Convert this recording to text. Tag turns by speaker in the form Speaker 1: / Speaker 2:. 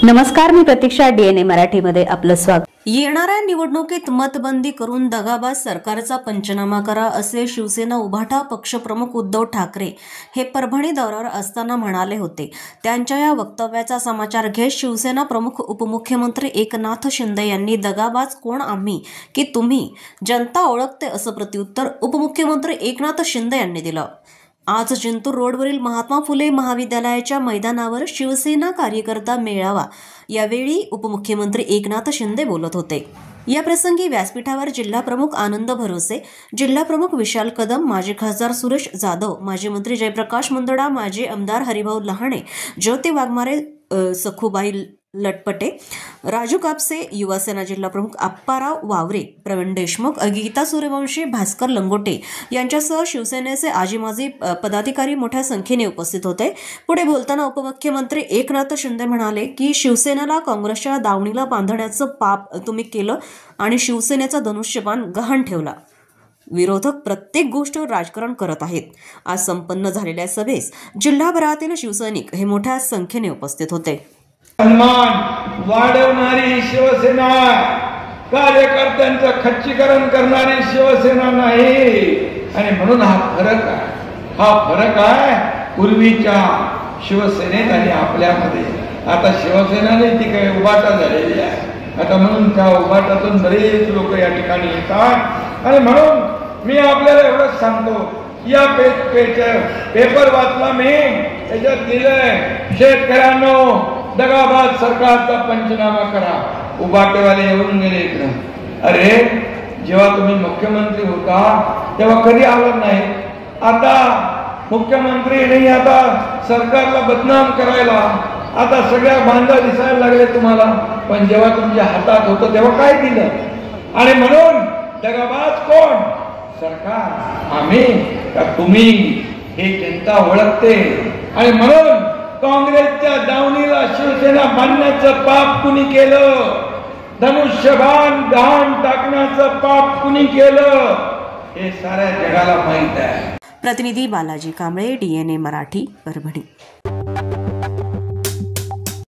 Speaker 1: नमस्कार, मी प्रतीक्षा. DNA मराठीमध्ये आपलं स्वागत.
Speaker 2: येणाऱ्या निवडणुकीत मतबंदी करून दगाबाज सरकारचा पंचनामा करा, असे शिवसेना उभाटा पक्षप्रमुख उद्धव ठाकरे हे परभणी दौऱ्यावर असताना म्हणाले होते. त्यांच्या या वक्तव्याचा समाचार घेत शिवसेना प्रमुख उपमुख्यमंत्री एकनाथ शिंदे यांनी दगाबाज कोण आम्ही की तुम्ही, जनता ओळखते, असं प्रत्युत्तर उपमुख्यमंत्री एकनाथ शिंदे यांनी दिलं. आज जिंतूर रोडवरील महात्मा फुले महाविद्यालयाच्या मैदानावर शिवसेना कार्यकर्ता मेळावा, यावेळी उपमुख्यमंत्री एकनाथ शिंदे बोलत होते. या प्रसंगी व्यासपीठावर जिल्हाप्रमुख आनंद भरोसे, जिल्हाप्रमुख विशाल कदम, माजी खासदार सुरेश जाधव, माजी मंत्री जयप्रकाश मुंदडा, माजी आमदार हरिभाऊ लहाणे, ज्योती वाघमारे, सखुबाई लटपटे, राजू कापसे, युवासेना जिल्हाप्रमुख आप्पाराव वावरे, प्रवीण देशमुख, गीता सूर्यवंशी, भास्कर लंगोटे यांच्यासह शिवसेनेचे आजी माजी पदाधिकारी मोठ्या संख्येने उपस्थित होते. पुढे बोलताना उपमुख्यमंत्री एकनाथ शिंदे म्हणाले की शिवसेनेला काँग्रेसच्या दावणीला बांधण्याचं पाप तुम्ही केलं आणि शिवसेनेचा धनुष्यबाण गहाण ठेवला. विरोधक प्रत्येक गोष्टीवर राजकारण करत आहेत. आज संपन्न झालेल्या सभेस जिल्हाभरातील शिवसैनिक हे मोठ्या संख्येने उपस्थित होते.
Speaker 3: सन्मान वाढवणारी शिवसेना, कार्यकर्त्यांचं खच्चीकरण करणारी शिवसेना नाही. आणि म्हणून हा फरक आहे पूर्वीच्या शिवसेनेत आणि आपल्यामध्ये. आता शिवसेनाने ती काही उभाटा झालेली आहे. आता म्हणून त्या उभाटातून बरेच लोक या ठिकाणी येतात. आणि म्हणून मी आपल्याला एवढंच सांगतो, या पेपर वाचला मी, त्याच्यात दिलंय शेतकऱ्यांनो दगाबाज सरकारचा पंचनामा करा. उभाटेवाले येऊन गेले इकडं. अरे, जेव्हा तुम्ही मुख्यमंत्री होता तेव्हा कधी आलं नाही. आता मुख्यमंत्री नाही, आता सरकारला बदनाम करायला आता सगळ्या बांधा दिसायला लागले तुम्हाला. पण जेव्हा तुमच्या हातात होतं तेव्हा काय दिलं? आणि म्हणून दगाबाज कोण? सरकार, आम्ही का तुम्ही? हे जनता ओळखते. आणि म्हणून काँग्रेसच्या दावणीला शिवसेना बांधण्याचं पाप कुणी केलं? धनुष्यबाण गहाण टाकण्याचं पाप कुणी केलं? हे साऱ्या जगाला माहित आहे.
Speaker 2: प्रतिनिधी बालाजी कांबळे, DNA मराठी, परभणी.